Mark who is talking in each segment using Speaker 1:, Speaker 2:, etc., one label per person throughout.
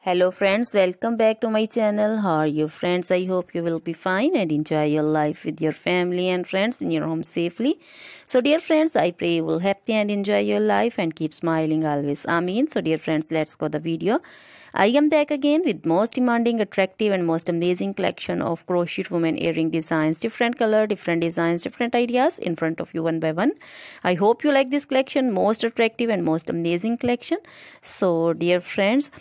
Speaker 1: Hello friends, welcome back to my channel. How are you friends? I hope you will be fine and enjoy your life with your family and friends in your home safely. So dear friends, I pray you will happy and enjoy your life and keep smiling always. Amen. So dear friends, let's go the video. I am back again with most demanding, attractive and most amazing collection of crochet women earring designs. Different color, different designs, different ideas in front of you one by one. I hope you like this collection, most attractive and most amazing collection. So dear friends,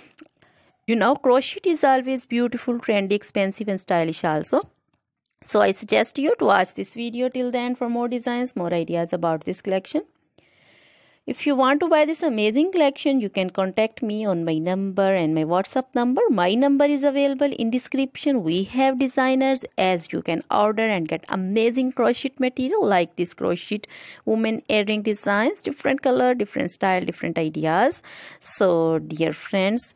Speaker 1: crochet is always beautiful, trendy, expensive and stylish also. So I suggest you to watch this video till the end for more designs, more ideas about this collection. If you want to buy this amazing collection, you can contact me on my number and my WhatsApp number. My number is available in description. We have designers as you can order and get amazing crochet material like this crochet woman earring designs, different color, different style, different ideas. So dear friends,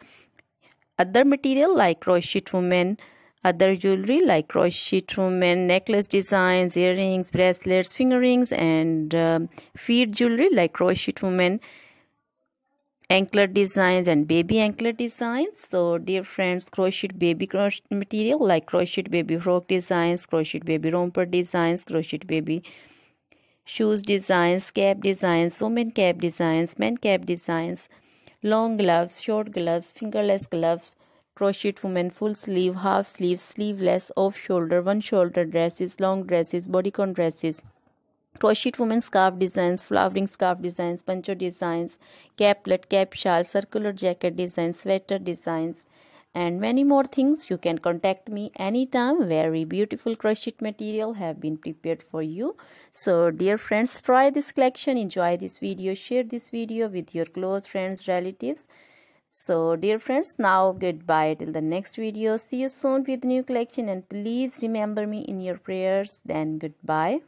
Speaker 1: other material like crochet women, other jewelry like crochet women necklace designs, earrings, bracelets, finger rings and feet jewelry like crochet women anklet designs and baby anklet designs. So dear friends, crochet baby crochet material like crochet baby frock designs, crochet baby romper designs, crochet baby shoes designs, cap designs, women cap designs, men cap designs, long gloves, short gloves, fingerless gloves, crochet women full sleeve, half sleeve, sleeveless, off shoulder, one shoulder dresses, long dresses, bodycon dresses, crochet women scarf designs, flowering scarf designs, poncho designs, caplet, cap shawl, circular jacket designs, sweater designs and many more things. You can contact me anytime. Very beautiful crochet material have been prepared for you. So dear friends, try this collection, enjoy this video, share this video with your close friends, relatives. So dear friends, now goodbye till the next video. See you soon with new collection and please remember me in your prayers. Then goodbye.